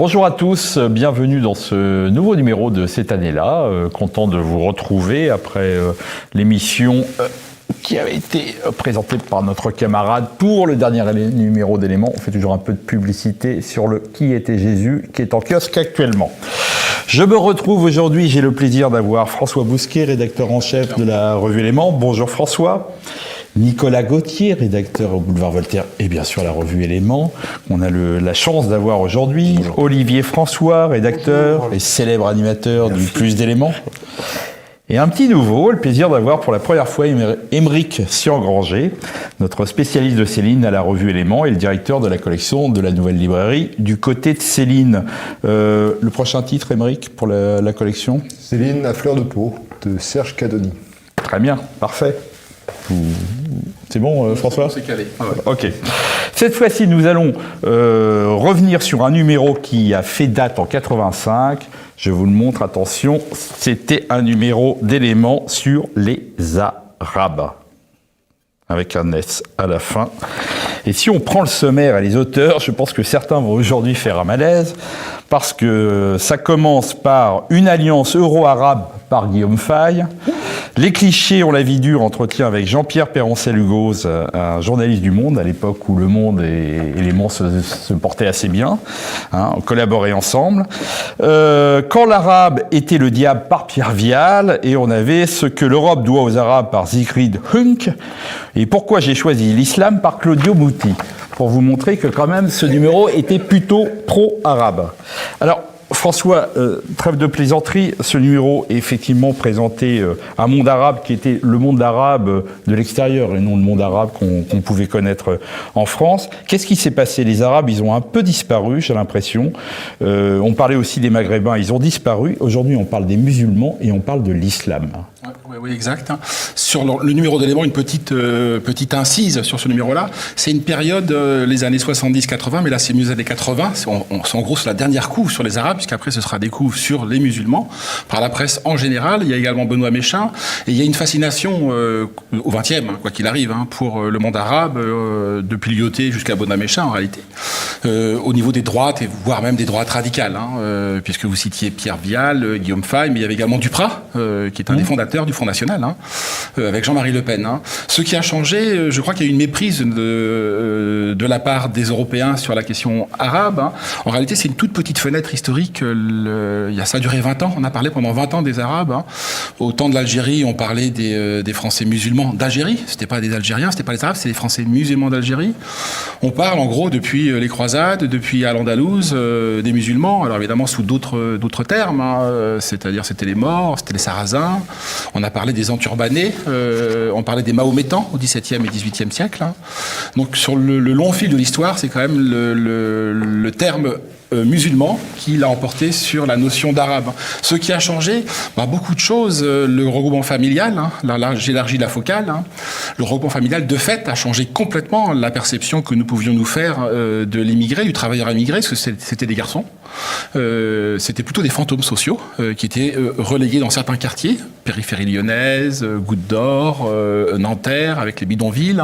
Bonjour à tous, bienvenue dans ce nouveau numéro de cette année-là. Content de vous retrouver après l'émission qui avait été présentée par notre camarade pour le dernier numéro d'Éléments. On fait toujours un peu de publicité sur le Qui était Jésus, qui est en kiosque actuellement. Je me retrouve aujourd'hui, j'ai le plaisir d'avoir François Bousquet, rédacteur en chef de la revue Éléments. Bonjour François. Nicolas Gauthier, rédacteur au Boulevard Voltaire, et bien sûr la revue Éléments, qu'on a la chance d'avoir aujourd'hui. Bonjour. Olivier François, rédacteur et célèbre animateur du Plus d'Éléments. Et un petit nouveau, le plaisir d'avoir pour la première fois Aymeric Siengranger, notre spécialiste de Céline à la revue Éléments et le directeur de la collection de la nouvelle librairie Du côté de Céline. Le prochain titre, Aymeric, pour la collection ? Céline à fleur de peau, de Serge Cadoni. Très bien, parfait. C'est bon, François ? C'est calé. Ah ouais. Ok. Cette fois-ci, nous allons revenir sur un numéro qui a fait date en 85. Je vous le montre, attention. C'était un numéro d'Éléments sur les Arabes, avec un S à la fin. Et si on prend le sommaire et les auteurs, je pense que certains vont aujourd'hui faire un malaise, parce que ça commence par une alliance euro-arabe par Guillaume Faye. Les clichés, on la vie dure, entretien avec Jean-Pierre Péroncel-Hugoz, un journaliste du Monde, à l'époque où Le Monde et Éléments se portaient assez bien, hein, on collaborait ensemble. Quand l'arabe était le diable par Pierre Vial, et on avait Ce que l'Europe doit aux Arabes par Siegfried Hunk, et Pourquoi j'ai choisi l'islam par Claudio Muti, pour vous montrer que quand même ce numéro était plutôt pro-arabe. Alors, François, trêve de plaisanterie, ce numéro est effectivement présenté un monde arabe qui était le monde arabe de l'extérieur et non le monde arabe qu'on pouvait connaître en France. Qu'est-ce qui s'est passé ? Les Arabes, ils ont un peu disparu, j'ai l'impression. On parlait aussi des Maghrébins, ils ont disparu. Aujourd'hui, on parle des musulmans et on parle de l'islam. Oui, exact. Sur le numéro d'Éléments, une petite incise sur ce numéro-là. C'est une période, les années 70-80, mais là c'est mieux les années 80. C'est en gros, c'est la dernière couve sur les Arabes, puisqu'après ce sera des couves sur les musulmans, par la presse en général. Il y a également Benoît Méchain, et il y a une fascination au XXe, quoi qu'il arrive, pour le monde arabe, depuis Lyoté jusqu'à Benoît Méchain en réalité, au niveau des droites, et voire même des droites radicales, puisque vous citiez Pierre Vial, Guillaume Faye, mais il y avait également Duprat, qui est un des fondateurs du Front National, avec Jean-Marie Le Pen. Ce qui a changé, je crois qu'il y a eu une méprise de la part des Européens sur la question arabe. En réalité, c'est une toute petite fenêtre historique. Ça a duré 20 ans. On a parlé pendant 20 ans des Arabes. Au temps de l'Algérie, on parlait des Français musulmans d'Algérie. C'était pas des Algériens, c'était pas les Arabes, c'était les Français musulmans d'Algérie. On parle en gros depuis les croisades, depuis Al-Andalouse, des musulmans. Alors évidemment sous d'autres termes. C'est-à-dire c'était les Maures, c'était les Sarrasins. On a parlé des enturbanés, on parlait des Mahométans au XVIIe et XVIIIe siècle. Donc sur le long fil de l'histoire, c'est quand même le terme musulman qui l'a emporté sur la notion d'arabe. Ce qui a changé, beaucoup de choses. Le regroupement familial, là j'élargis la focale. Le regroupement familial, de fait, a changé complètement la perception que nous pouvions nous faire de l'immigré, du travailleur immigré, parce que c'était des garçons. C'était plutôt des fantômes sociaux qui étaient relégués dans certains quartiers, périphérie lyonnaise, Goutte d'Or, Nanterre, avec les bidonvilles.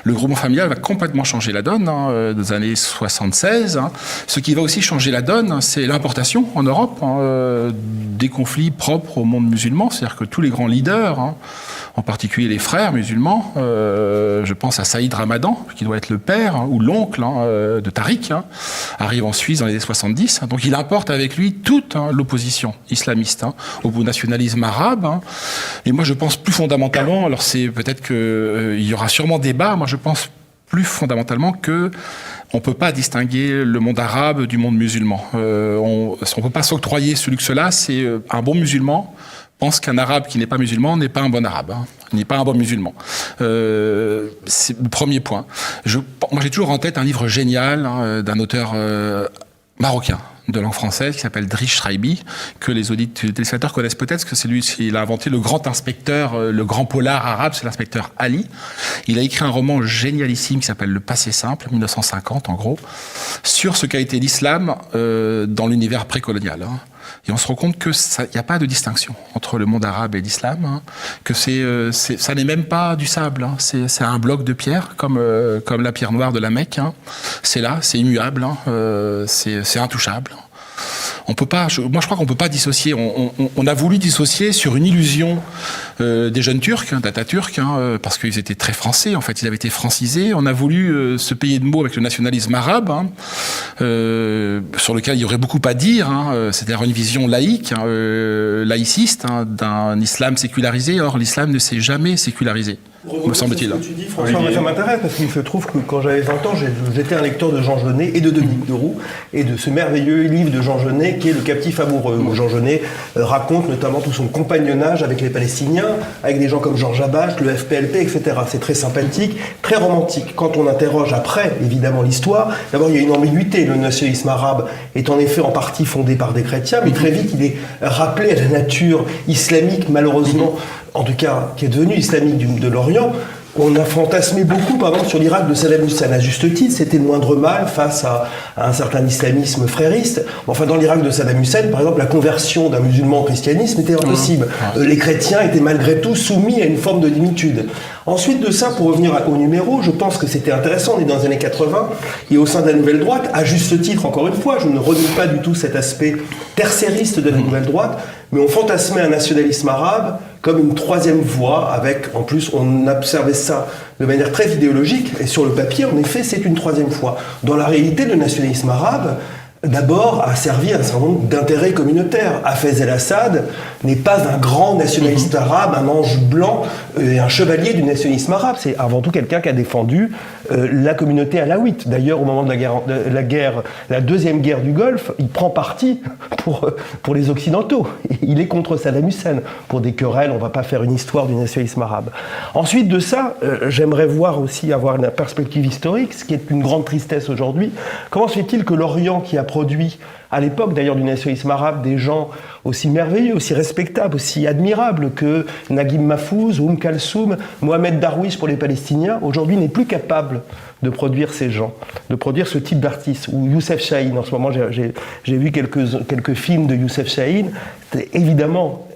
Le regroupement familial va complètement changer la donne dans les années 76. Ce qui va aussi changer la donne, c'est l'importation en Europe des conflits propres au monde musulman, c'est-à-dire que tous les grands leaders, en particulier les frères musulmans, je pense à Saïd Ramadan, qui doit être le père ou l'oncle de Tariq, arrive en Suisse dans les années 70. Donc il importe avec lui toute l'opposition islamiste au nationalisme arabe. Et moi je pense plus fondamentalement, alors c'est peut-être qu'il y aura sûrement débat, moi je pense plus fondamentalement que on ne peut pas distinguer le monde arabe du monde musulman. On ne peut pas s'octroyer ce luxe-là. C'est un bon musulman pense qu'un arabe qui n'est pas musulman n'est pas un bon arabe, n'est pas un bon musulman. C'est le premier point. Moi, j'ai toujours en tête un livre génial d'un auteur marocain de langue française qui s'appelle Driss Shraibi, que les téléspectateurs connaissent peut-être, parce que c'est lui qui a inventé le grand inspecteur, le grand polar arabe, c'est l'inspecteur Ali. Il a écrit un roman génialissime qui s'appelle Le passé simple, 1950 en gros, sur ce qu'a été l'islam dans l'univers précolonial. et on se rend compte que il n'y a pas de distinction entre le monde arabe et l'islam, hein, que ça n'est même pas du sable, hein, c'est un bloc de pierre comme la pierre noire de la Mecque, hein. C'est là, c'est immuable, hein, c'est intouchable. On peut pas, moi je crois qu'on peut pas dissocier. On a voulu dissocier sur une illusion des jeunes Turcs, d'Atatürk, parce qu'ils étaient très français. En fait, ils avaient été francisés. On a voulu se payer de mots avec le nationalisme arabe, hein, sur lequel il y aurait beaucoup à dire. Hein, c'est-à-dire une vision laïque, hein, laïciste, hein, d'un islam sécularisé. Or, l'islam ne s'est jamais sécularisé, me semble-t-il. Ce que tu dis, François, ça m'intéresse parce qu'il se trouve que quand j'avais 20 ans, j'étais un lecteur de Jean Genet et de Dominique Deroux et de ce merveilleux livre de Jean Genet qui est Le Captif amoureux, où Jean Genet raconte notamment tout son compagnonnage avec les Palestiniens, avec des gens comme Georges Habash, le FPLP, etc. C'est très sympathique, très romantique. Quand on interroge après, évidemment, l'histoire, d'abord il y a une ambiguïté. Le nationalisme arabe est en effet en partie fondé par des chrétiens, mais très vite il est rappelé à la nature islamique, malheureusement, en tout cas qui est devenue islamique de l'Orient. On a fantasmé beaucoup, par exemple, sur l'Irak de Saddam Hussein. À juste titre, c'était le moindre mal face à un certain islamisme frériste. Enfin, dans l'Irak de Saddam Hussein, par exemple, la conversion d'un musulman au christianisme était impossible. Les chrétiens étaient malgré tout soumis à une forme de limitude. Ensuite de ça, pour revenir au numéro, je pense que c'était intéressant. On est dans les années 80, et au sein de la Nouvelle Droite, à juste titre, encore une fois, je ne renie pas du tout cet aspect tertiairiste de la Nouvelle Droite, mais on fantasmait un nationalisme arabe comme une troisième voie, avec, en plus, on observait ça de manière très idéologique, et sur le papier, en effet, c'est une troisième voie. Dans la réalité, le nationalisme arabe, d'abord, a servi à un certain nombre d'intérêts communautaires. Hafez el-Assad n'est pas un grand nationaliste arabe, un ange blanc et un chevalier du nationalisme arabe. C'est avant tout quelqu'un qui a défendu la communauté alaouite. D'ailleurs, au moment de la deuxième guerre du Golfe, il prend parti pour les Occidentaux. Il est contre Saddam Hussein. Pour des querelles, on ne va pas faire une histoire du nationalisme arabe. Ensuite de ça, j'aimerais avoir une perspective historique, ce qui est une grande tristesse aujourd'hui. Comment se fait-il que l'Orient, qui a produit, à l'époque d'ailleurs du nationalisme arabe, des gens aussi merveilleux, aussi respectables, aussi admirables que Naguib Mahfouz, Kalsoum, Mohamed Darwish pour les Palestiniens, aujourd'hui n'est plus capable de produire ces gens, de produire ce type d'artistes. Ou Youssef Chahine, en ce moment j'ai vu quelques films de Youssef Chahine, c'était évidemment,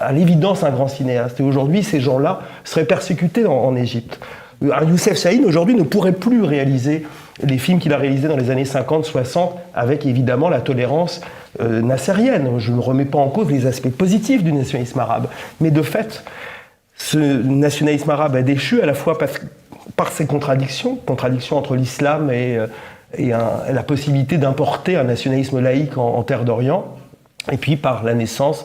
à l'évidence, un grand cinéaste. Et aujourd'hui, ces gens-là seraient persécutés en Égypte. Un Youssef Chahine, aujourd'hui, ne pourrait plus réaliser les films qu'il a réalisés dans les années 50, 60, avec évidemment la tolérance nassérienne. Je ne remets pas en cause les aspects positifs du nationalisme arabe. Mais de fait, ce nationalisme arabe a déchu à la fois par ses contradictions entre l'islam et la possibilité d'importer un nationalisme laïque en terre d'Orient, et puis par la naissance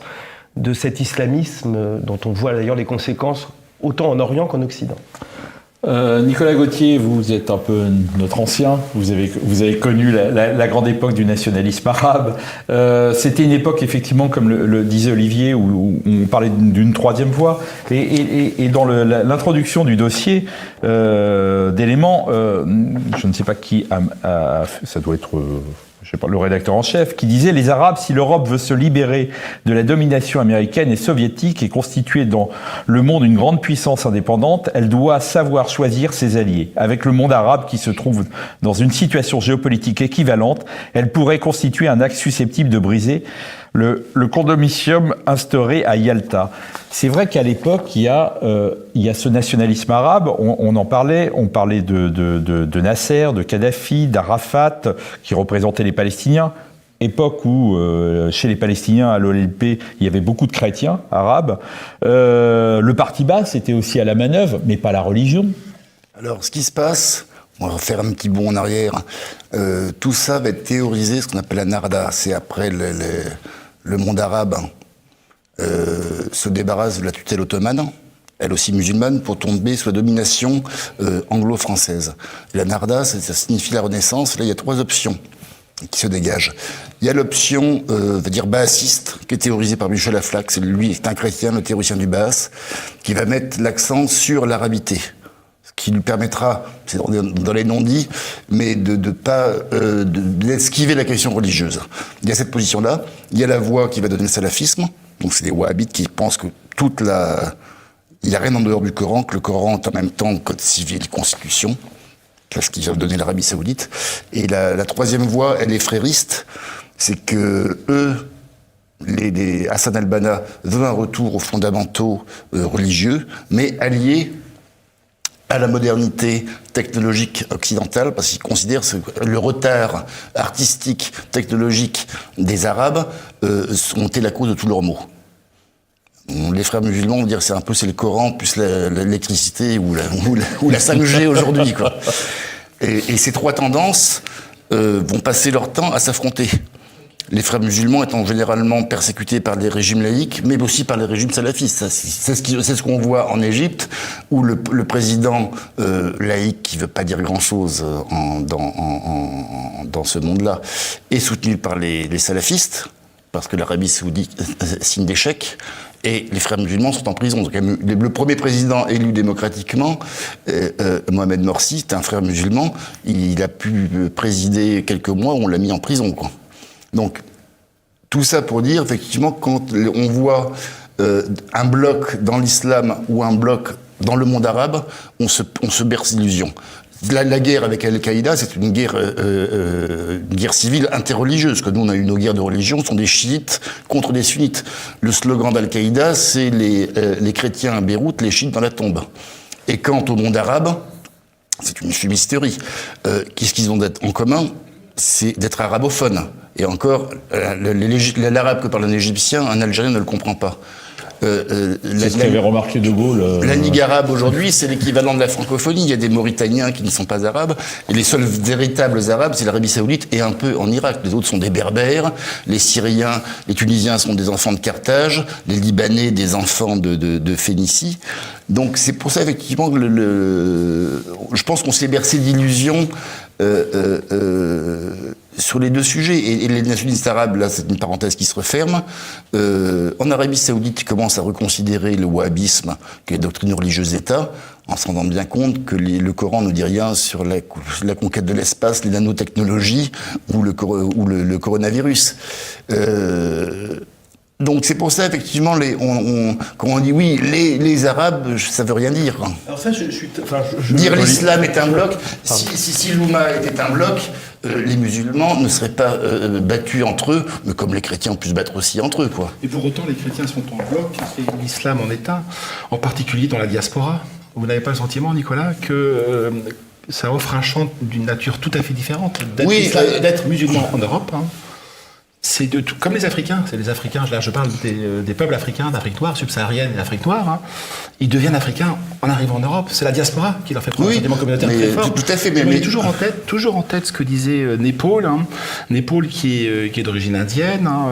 de cet islamisme dont on voit d'ailleurs les conséquences autant en Orient qu'en Occident. Nicolas Gauthier, vous êtes un peu notre ancien, vous avez connu la grande époque du nationalisme arabe. C'était une époque, effectivement, comme le disait Olivier, où on parlait d'une troisième voie. Et dans l'introduction du dossier d'éléments, je ne sais pas qui ça doit être... je sais pas, le rédacteur en chef, qui disait « Les Arabes, si l'Europe veut se libérer de la domination américaine et soviétique et constituer dans le monde une grande puissance indépendante, elle doit savoir choisir ses alliés. Avec le monde arabe qui se trouve dans une situation géopolitique équivalente, elle pourrait constituer un axe susceptible de briser le condominium instauré à Yalta. » C'est vrai qu'à l'époque, il y a ce nationalisme arabe, on en parlait, on parlait de Nasser, de Kadhafi, d'Arafat, qui représentait les Palestiniens. Époque où, chez les Palestiniens, à l'OLP, il y avait beaucoup de chrétiens arabes. Le parti basse était aussi à la manœuvre, mais pas la religion. Alors, ce qui se passe... On va faire un petit bond en arrière. Tout ça va être théorisé, ce qu'on appelle la Narda. C'est après le monde arabe se débarrasse de la tutelle ottomane, elle aussi musulmane, pour tomber sous la domination anglo-française. La Narda, ça signifie la Renaissance. Là, il y a trois options qui se dégagent. Il y a l'option, on va dire, baassiste, qui est théorisée par Michel Aflaq. C'est lui, c'est un chrétien, le théoricien du Baas, qui va mettre l'accent sur l'arabité, qui lui permettra, c'est dans les non-dits, mais d'esquiver la question religieuse. Il y a cette position-là. Il y a la voie qui va donner le salafisme. Donc c'est des wahhabites qui pensent que il n'y a rien en dehors du Coran, que le Coran est en même temps code civil, constitution. C'est ce qui va donner l'Arabie Saoudite. Et la troisième voie, elle est frériste. C'est que eux Hassan al-Banna veut un retour aux fondamentaux religieux, mais allié à la modernité technologique occidentale, parce qu'il considère le retard artistique, technologique des Arabes ont été la cause de tous leurs maux. Les frères musulmans vont dire que c'est le Coran plus l'électricité ou la 5G aujourd'hui, quoi. Et ces trois tendances vont passer leur temps à s'affronter. Les frères musulmans étant généralement persécutés par des régimes laïques, mais aussi par les régimes salafistes. C'est ce qu'on voit en Égypte, où le président laïque, qui ne veut pas dire grand-chose dans ce monde-là, est soutenu par les salafistes, parce que l'Arabie saoudite signe des chèques, et les frères musulmans sont en prison. Donc, le premier président élu démocratiquement, Mohamed Morsi, c'est un frère musulman, il a pu présider quelques mois, on l'a mis en prison, quoi. Donc, tout ça pour dire, effectivement, quand on voit un bloc dans l'islam ou un bloc dans le monde arabe, on se berce d'illusions. La guerre avec Al-Qaïda, c'est une guerre civile interreligieuse, que nous, on a eu nos guerres de religion, ce sont des chiites contre des sunnites. Le slogan d'Al-Qaïda, c'est les chrétiens à Beyrouth, les chiites dans la tombe. Et quant au monde arabe, c'est une fumisterie. Qu'est-ce qu'ils ont en commun ? C'est d'être arabophone. Et encore, l'arabe que parle un Égyptien, un Algérien ne le comprend pas. C'est ce qu'avait remarqué De Gaulle. La Ligue arabe aujourd'hui, c'est l'équivalent de la francophonie. Il y a des Mauritaniens qui ne sont pas arabes. Et les seuls véritables arabes, c'est l'Arabie saoudite et un peu en Irak. Les autres sont des berbères. Les Syriens, les Tunisiens sont des enfants de Carthage. Les Libanais, des enfants de Phénicie. Donc c'est pour ça, effectivement, que je pense qu'on s'est bercé d'illusions sur les deux sujets. Et les nationalistes arabes, là, c'est une parenthèse qui se referme. En Arabie saoudite, ils commencent à reconsidérer le wahhabisme, qui est la doctrine religieuse d'État, en se rendant bien compte que le Coran ne dit rien sur la conquête de l'espace, les nanotechnologies ou le coronavirus. Donc c'est pour ça, effectivement, quand on dit oui, les Arabes, ça veut rien dire. Alors ça, Dire l'islam est un bloc, si l'Oumma était un bloc, les musulmans ne seraient pas battus entre eux, mais comme les chrétiens ont pu se battre aussi entre eux, quoi. Et pour autant, les chrétiens sont en bloc et l'islam en est un, en particulier dans la diaspora. Vous n'avez pas le sentiment, Nicolas, que ça offre un champ d'une nature tout à fait différente d'être musulman en Europe, hein. C'est comme les Africains. C'est les Africains, là je parle des peuples africains d'Afrique noire, subsaharienne et Afrique noire. Hein. Ils deviennent africains en arrivant en Europe. C'est la diaspora qui leur fait prendre un sentiment communautaire très fort. Tout à fait. Mais toujours en tête ce que disait Naipaul. Hein. Naipaul qui est d'origine indienne, hein,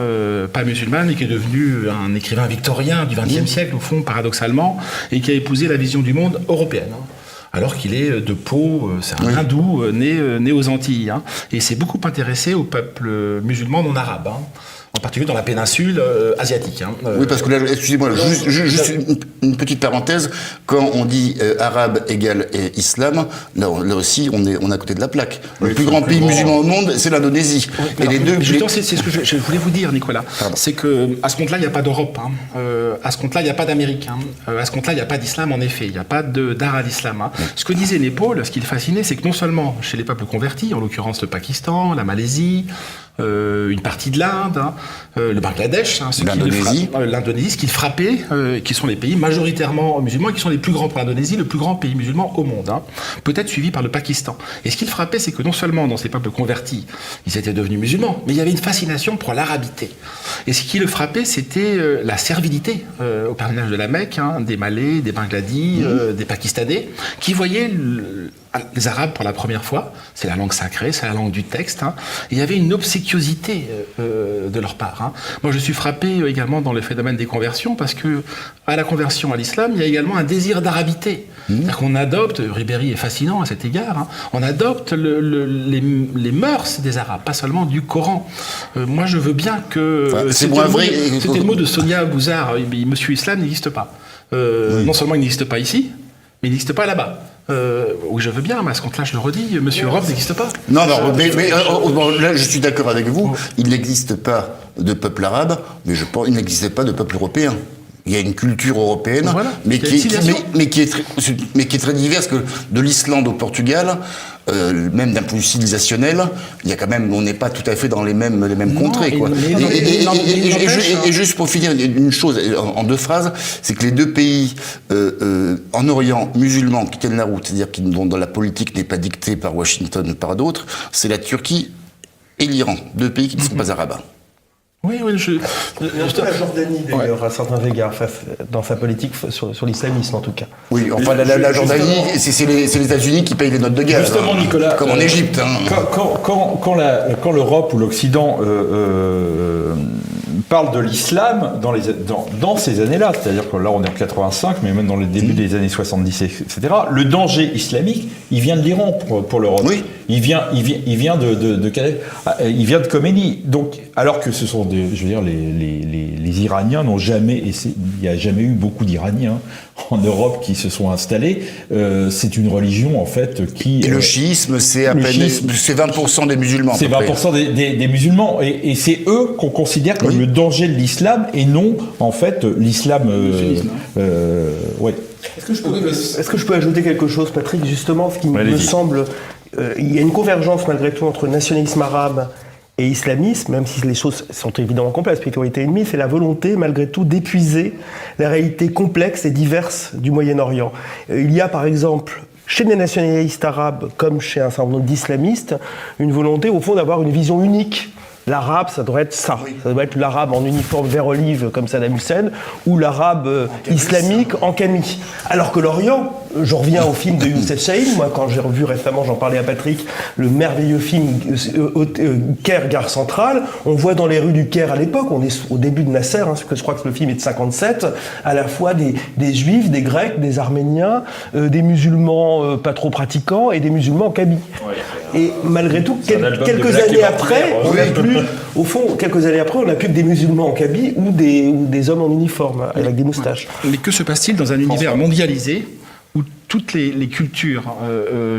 pas musulmane, et qui est devenu un écrivain victorien du XXe siècle, au fond, paradoxalement, et qui a épousé la vision du monde européenne. Hein. Alors qu'il est de peau, c'est un hindou né aux Antilles. Hein, et s'est beaucoup intéressé au peuple musulman non arabe, hein, en particulier dans la péninsule asiatique. Hein, oui, parce que là, excusez-moi, juste une petite parenthèse. Quand on dit arabe égale islam, là aussi, on est à côté de la plaque. Le plus grand pays musulman au monde, c'est l'Indonésie. Oui, et les deux. C'est ce que je voulais vous dire, Nicolas. C'est que à ce compte-là, il n'y a pas d'Europe. Hein. À ce compte-là, il n'y a pas d'Amérique. Hein. À ce compte-là, il n'y a pas d'islam, en effet. Il n'y a pas d'art à l'islam. Hein. Ce que disait Naipaul, ce qui le fascinait, c'est que non seulement chez les peuples convertis, en l'occurrence le Pakistan, la Malaisie, une partie de l'Inde, hein, le Bangladesh, hein, l'Indonésie, ce qui le frappait, qui sont les pays majoritairement musulmans, qui sont les plus grands pour l'Indonésie, le plus grand pays musulman au monde, hein, peut-être suivi par le Pakistan. Et ce qui le frappait, c'est que non seulement dans ces peuples convertis, ils étaient devenus musulmans, mais il y avait une fascination pour l'arabité. Et ce qui le frappait, c'était la servilité au pèlerinage de la Mecque, hein, des Malais, des Bangladis, des Pakistanais, qui voyaient les Arabes pour la première fois. C'est la langue sacrée, c'est la langue du texte. Hein, et il y avait une obséquiosité de leur part. Hein. Moi, je suis frappé également dans le phénomène des conversions, parce que à la conversion à l'islam, il y a également un désir d'arabité. C'est-à-dire qu'on adopte, Ribéry est fascinant à cet égard, hein, on adopte les mœurs des Arabes, pas seulement du Coran. Moi, je veux bien que... C'était le mot de Sonia Bouzard, Monsieur Islam n'existe pas. Non seulement il n'existe pas ici, mais il n'existe pas là-bas. Oui, je veux bien, mais à ce compte-là, je le redis, Monsieur Europe n'existe pas. Non, mais là, je suis d'accord avec vous. Il n'existe pas de peuple arabe, mais je pense qu'il n'existait pas de peuple européen. il y a une culture européenne, Voilà. mais, Il y a qui une civilisation. mais qui est très diverse, que de l'Islande au Portugal, même d'un point de vue civilisationnel, il y a quand même, on n'est pas tout à fait dans les mêmes contrées, quoi. Et juste pour finir, une chose en 2 phrases, c'est que les 2 pays en Orient musulmans qui tiennent la route, c'est-à-dire dont la politique n'est pas dictée par Washington, par d'autres, c'est la Turquie et l'Iran, 2 pays qui ne sont pas arabes. Oui, Il y a un peu la Jordanie, d'ailleurs, à certains égards, dans sa politique sur l'islamisme, en tout cas. Oui, enfin, la Jordanie, c'est les États-Unis qui payent les notes de guerre. Justement, hein, Nicolas, comme en Égypte. Hein. Quand l'Europe ou l'Occident parle de l'islam dans ces années-là, c'est-à-dire que là on est en 85, mais même dans le début des années 70, etc., le danger islamique, il vient de l'Iran pour l'Europe. Oui. Il vient de Khomeini. Donc, alors que ce sont les Iraniens n'ont jamais, et il n'y a jamais eu beaucoup d'Iraniens en Europe qui se sont installés. C'est une religion en fait qui. Et le chiisme, c'est à peine, c'est 20% des musulmans. C'est 20% des musulmans, et c'est eux qu'on considère comme le danger de l'islam, et non en fait l'islam. Ouais. Est-ce que je peux ajouter quelque chose, Patrick? Justement, ce qui me semble, il y a une convergence malgré tout entre nationalisme arabe et islamisme, même si les choses sont évidemment complexes, spiritualité ennemie, c'est la volonté, malgré tout, d'épuiser la réalité complexe et diverse du Moyen-Orient. Il y a, par exemple, chez les nationalistes arabes, comme chez un certain nombre d'islamistes, une volonté, au fond, d'avoir une vision unique. L'arabe, ça doit être ça. Oui. Ça doit être l'arabe en uniforme vert olive, comme Saddam Hussein, ou l'arabe islamique en camis. Alors que l'Orient, je reviens au film de Youssef Chahine. Moi, quand j'ai revu récemment, j'en parlais à Patrick, le merveilleux film Caire, gare centrale, on voit dans les rues du Caire à l'époque, on est au début de Nasser, parce que je crois que le film est de 57, à la fois des Juifs, des Grecs, des Arméniens, des musulmans pas trop pratiquants et des musulmans en camis. Ouais. Et malgré tout, quelques années après, on n'a plus, au fond, quelques années après, on n'a plus que des musulmans en camis ou des hommes en uniforme avec des moustaches. Mais que se passe-t-il dans un univers mondialisé où toutes les cultures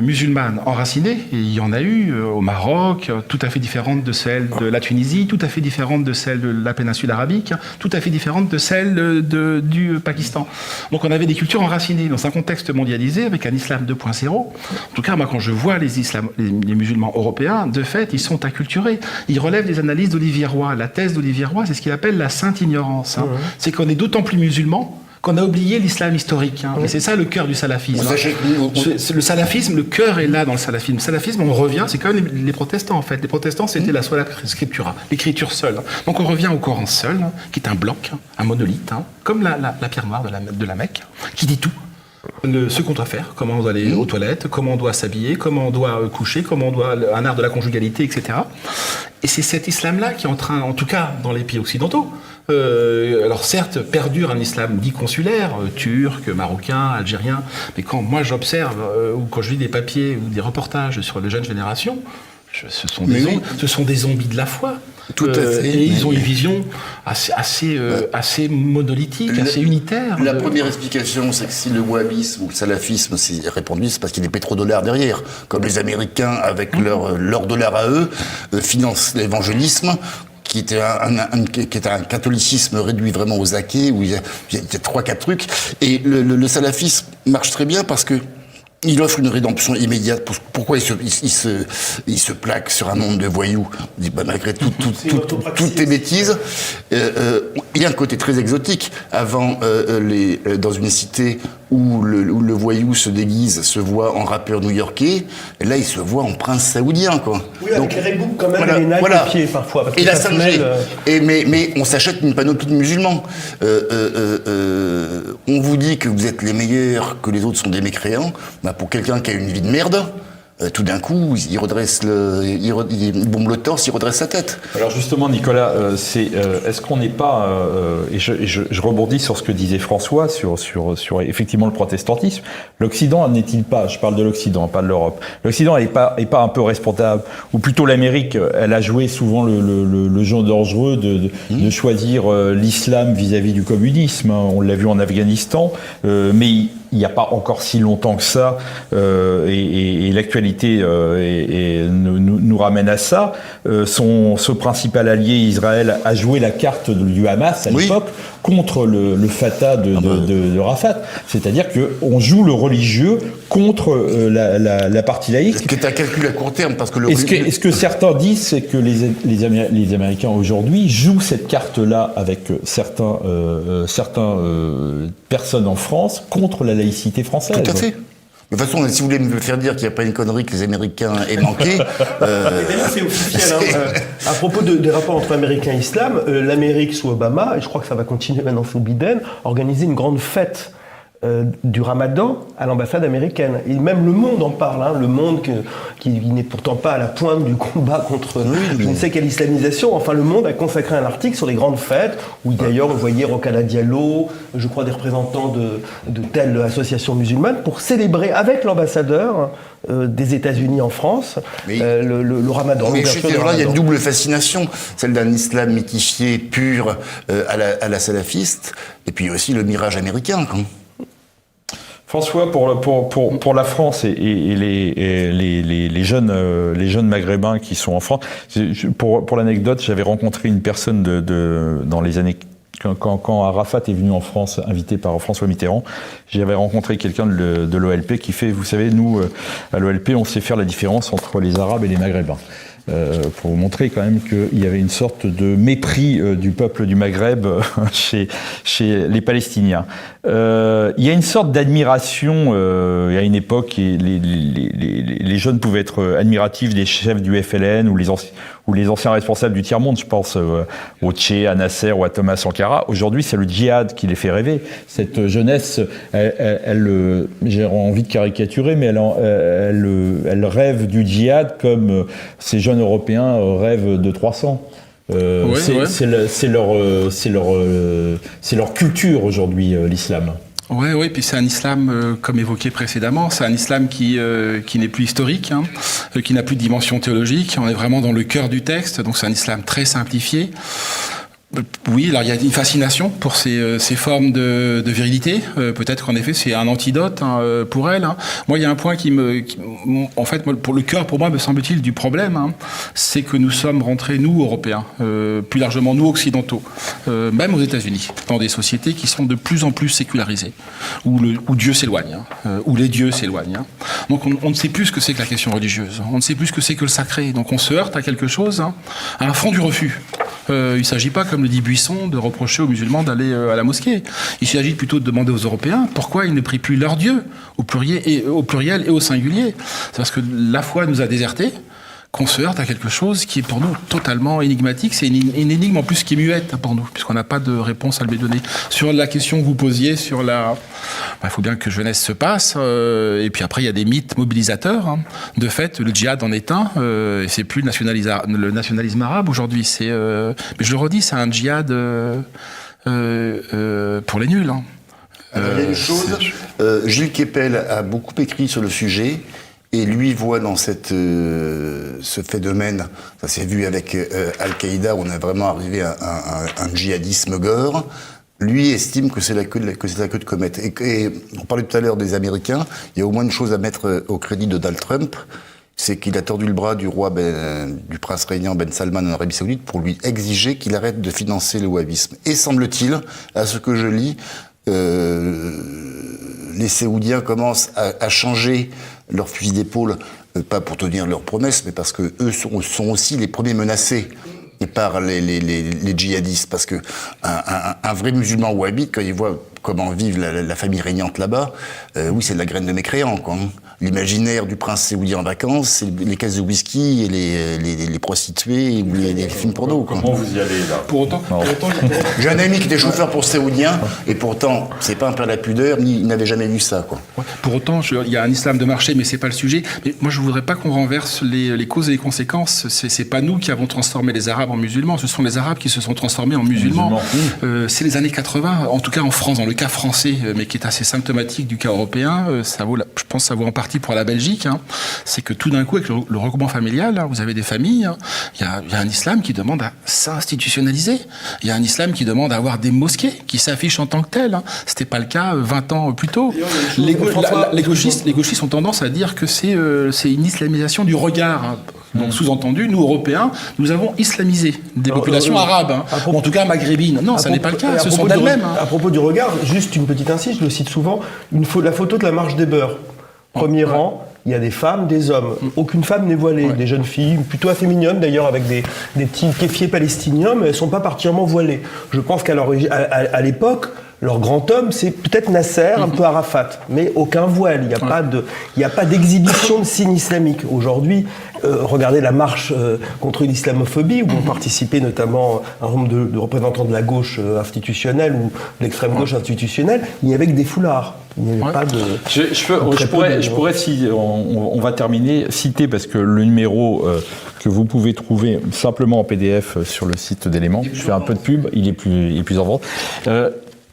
musulmanes enracinées, et il y en a eu au Maroc, tout à fait différentes de celles de la Tunisie, tout à fait différentes de celles de la péninsule arabique, tout à fait différentes de celles du Pakistan. Donc on avait des cultures enracinées dans un contexte mondialisé avec un islam 2.0. En tout cas, moi quand je vois les musulmans européens, de fait, ils sont acculturés. Ils relèvent des analyses d'Olivier Roy. La thèse d'Olivier Roy, c'est ce qu'il appelle la sainte ignorance. Hein. C'est qu'on est d'autant plus musulmans qu'on a oublié l'islam historique. Hein. Et c'est ça le cœur du salafisme. Le salafisme, le cœur est là dans le salafisme. Le salafisme, on revient, c'est comme les protestants en fait. Les protestants, c'était la sola scriptura, l'écriture seule. Donc on revient au Coran seul, hein, qui est un bloc, hein, un monolithe, hein, comme la pierre noire de la Mecque, qui dit tout. Ce qu'on doit faire, comment on doit aller aux toilettes, comment on doit s'habiller, comment on doit coucher, comment on doit un art de la conjugalité, etc. Et c'est cet islam-là qui est en train, en tout cas dans les pays occidentaux, alors certes perdure un islam dit consulaire, turc, marocain, algérien, mais quand moi j'observe ou quand je lis des papiers ou des reportages sur les jeunes générations, ce sont des zombies de la foi. Tout à fait. Et ils ont une vision assez monolithique, assez unitaire. La première explication, c'est que si le wahhabisme ou le salafisme s'est répandu, c'est parce qu'il y a des pétrodollars derrière. Comme les Américains, avec leur dollar à eux, financent l'évangélisme, qui était un catholicisme réduit vraiment aux athées, où il y a 3-4 trucs. Et le salafisme marche très bien parce que il offre une rédemption immédiate. Pourquoi il se plaque sur un nombre de voyous? On dit, malgré toutes tes bêtises, il y a un côté très exotique. Avant, dans une cité où le voyou se déguise, se voit en rappeur new-yorkais, et là, il se voit en prince saoudien, quoi. Oui, avec les Red Bull, quand même, les nailles aux pieds, parfois. Parce que il a changé. Mais on s'achète une panoplie de musulmans. On vous dit que vous êtes les meilleurs, que les autres sont des mécréants. Bah, pour quelqu'un qui a une vie de merde, tout d'un coup, il bombe le torse, il redresse sa tête. Alors justement, Nicolas, est-ce qu'on n'est pas, et je rebondis sur ce que disait François, sur effectivement le protestantisme, l'Occident n'est-il pas, je parle de l'Occident, pas de l'Europe, l'Occident n'est pas un peu responsable, ou plutôt l'Amérique, elle a joué souvent le jeu dangereux de choisir l'islam vis-à-vis du communisme, hein, on l'a vu en Afghanistan, mais il n'y a pas encore si longtemps que ça, et l'actualité nous ramène à ça. Ce principal allié, Israël, a joué la carte du Hamas à l'époque, contre le Fatah de Rafat. C'est-à-dire qu'on joue le religieux contre la partie laïque. Ce qui est un calcul à court terme, parce que Et ce que certains disent, c'est que les Américains aujourd'hui jouent cette carte-là avec certaines personnes en France contre la laïcité française. Tout à fait. De toute façon, si vous voulez me faire dire qu'il n'y a pas une connerie que les Américains aient manqué... C'est officiel. À propos des rapports entre Américains et Islam, l'Amérique sous Obama, et je crois que ça va continuer maintenant sous Biden, organisait une grande fête du Ramadan à l'ambassade américaine. Et même Le Monde en parle, Le Monde qui n'est pourtant pas à la pointe du combat contre je ne sais quelle islamisation. Enfin, Le Monde a consacré un article sur les grandes fêtes, où d'ailleurs on voyait Rokhaya Diallo, je crois des représentants de telle association musulmane, pour célébrer avec l'ambassadeur des États-Unis en France le Ramadan. Mais je suis là, il y a une double fascination, celle d'un islam mythifié, pur, à la salafiste, et puis aussi le mirage américain, quoi. François, pour la France et les jeunes maghrébins qui sont en France, pour l'anecdote, j'avais rencontré une personne dans les années quand Arafat est venu en France, invité par François Mitterrand, j'avais rencontré quelqu'un de l'OLP qui fait, vous savez, nous à l'OLP, on sait faire la différence entre les Arabes et les Maghrébins. Pour vous montrer quand même qu'il y avait une sorte de mépris du peuple du Maghreb chez les Palestiniens. Il y a une sorte d'admiration, il y a une époque, les jeunes pouvaient être admiratifs des chefs du FLN ou les anciens responsables du tiers-monde, je pense au Tché, à Nasser ou à Thomas Sankara. Aujourd'hui, c'est le djihad qui les fait rêver. Cette jeunesse, j'ai envie de caricaturer, mais elle rêve du djihad comme ces jeunes Européens rêvent de 300. C'est leur culture aujourd'hui, l'islam. Oui, puis c'est un islam, comme évoqué précédemment, c'est un islam qui n'est plus historique, qui n'a plus de dimension théologique. On est vraiment dans le cœur du texte, donc c'est un islam très simplifié. Oui, alors il y a une fascination pour ces formes de virilité. Peut-être qu'en effet c'est un antidote pour elle. Moi, il y a un point en fait, pour le cœur, pour moi, me semble-t-il, du problème, c'est que nous sommes rentrés, nous Européens, plus largement nous Occidentaux, même aux États-Unis, dans des sociétés qui sont de plus en plus sécularisées, où Dieu s'éloigne, où les dieux s'éloignent. Donc on ne sait plus ce que c'est que la question religieuse, on ne sait plus ce que c'est que le sacré. Donc on se heurte à quelque chose, à un front du refus. Il ne s'agit pas, comme le dit Buisson, de reprocher aux musulmans d'aller à la mosquée. Il s'agit plutôt de demander aux Européens pourquoi ils ne prient plus leur Dieu, au pluriel et au singulier. C'est parce que la foi nous a désertés qu'on se heurte à quelque chose qui est pour nous totalement énigmatique. C'est une énigme en plus qui est muette pour nous, puisqu'on n'a pas de réponse à lui donner. Sur la question que vous posiez, sur il faut bien que jeunesse se passe, et puis après il y a des mythes mobilisateurs. De fait, le djihad en est un, et c'est plus le nationalisme arabe aujourd'hui. Mais je le redis, c'est un djihad pour les nuls. Il y a une chose, Gilles Kepel a beaucoup écrit sur le sujet, et lui voit dans ce phénomène, ça s'est vu avec Al-Qaïda, où on est vraiment arrivé à un djihadisme gore. Lui estime que c'est la queue de comète. Et on parlait tout à l'heure des Américains, il y a au moins une chose à mettre au crédit de Donald Trump, c'est qu'il a tordu le bras du roi du prince régnant Ben Salman en Arabie Saoudite pour lui exiger qu'il arrête de financer le wahhabisme. Et semble-t-il, à ce que je lis, les Saoudiens commencent à changer leur fusil d'épaule, pas pour tenir leurs promesses, mais parce que eux sont aussi les premiers menacés par les djihadistes. Parce que un vrai musulman wahhabite, quand il voit comment vivent la famille régnante là-bas, oui, c'est de la graine de mécréant, quoi. L'imaginaire du prince saoudien en vacances, c'est les caisses de whisky et les prostituées ou les films porno, quoi. Comment vous y allez, là? Pour autant, j'ai un ami qui était chauffeur pour saoudien, et pourtant, c'est pas un père de la pudeur, ni il n'avait jamais vu ça, quoi. Ouais, pour autant, il y a un islam de marché, mais c'est pas le sujet. Mais moi, je voudrais pas qu'on renverse les causes et les conséquences. C'est pas nous qui avons transformé les Arabes en musulmans, ce sont les Arabes qui se sont transformés en musulmans. C'est les années 80, en tout cas en France, dans le cas français, mais qui est assez symptomatique du cas européen. Je pense que ça vaut en partie pour la Belgique. C'est que tout d'un coup, avec le regroupement familial, vous avez des familles. Il y a un islam qui demande à s'institutionnaliser. Il y a un islam qui demande à avoir des mosquées qui s'affichent en tant que telles. C'était pas le cas 20 ans plus tôt. Les gauchistes ont tendance à dire que c'est une islamisation du regard. Donc, sous-entendu, nous, Européens, nous avons islamisé des populations arabes, hein, à propos- ou en tout cas maghrébines. Non, ça n'est pas le cas, ce sont d'elles-mêmes. Hein. À propos du regard, juste une petite incise, je le cite souvent, la photo de la marche des beurs. Premier rang, il y a des femmes, des hommes. Aucune femme n'est voilée. Des jeunes filles, plutôt assez mignonnes d'ailleurs, avec des petits kéfiers palestiniens, mais elles ne sont pas particulièrement voilées. Je pense à l'époque, leur grand homme, c'est peut-être Nasser, un peu Arafat, mais aucun voile. Il n'y a pas d'exhibition de signe islamique. Aujourd'hui, regardez la marche contre l'islamophobie, où ont participé notamment un nombre de représentants de la gauche institutionnelle ou de l'extrême gauche institutionnelle, il n'y avait que des foulards. Il n'y avait pas de... Je pourrais si on va terminer, citer, parce que le numéro que vous pouvez trouver simplement en PDF sur le site d'Éléments, je fais un peu de pub, il est plus en vente.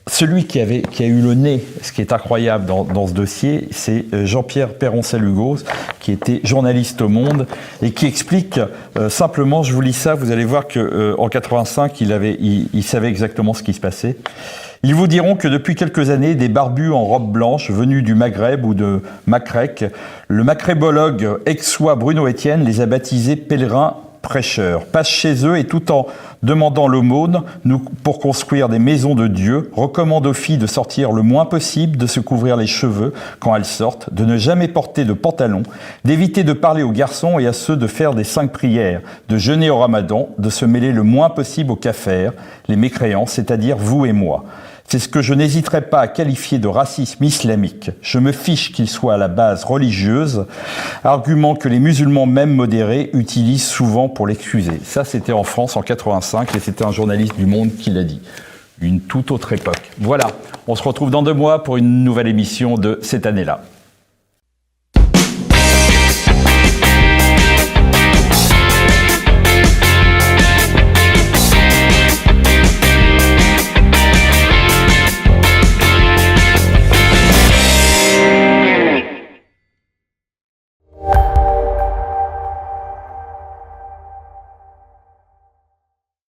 Celui qui a eu le nez, ce qui est incroyable dans ce dossier, c'est Jean-Pierre Peroncel-Hugos, qui était journaliste au Monde et qui explique simplement, je vous lis ça, vous allez voir qu'en 85, il savait exactement ce qui se passait. Ils vous diront que depuis quelques années, des barbus en robe blanche venus du Maghreb ou de Macrec, le macrébologue aixois Bruno Etienne les a baptisés pèlerins prêcheurs, passent chez eux et tout en demandant l'aumône pour construire des maisons de Dieu, recommandent aux filles de sortir le moins possible, de se couvrir les cheveux quand elles sortent, de ne jamais porter de pantalon, d'éviter de parler aux garçons et à ceux de faire des 5 prières, de jeûner au ramadan, de se mêler le moins possible aux kaffers, les mécréants, c'est-à-dire vous et moi. C'est ce que je n'hésiterai pas à qualifier de racisme islamique. Je me fiche qu'il soit à la base religieuse, argument que les musulmans même modérés utilisent souvent pour l'excuser. Ça, c'était en France en 85 et c'était un journaliste du Monde qui l'a dit. Une toute autre époque. Voilà, on se retrouve dans 2 mois pour une nouvelle émission de cette année-là.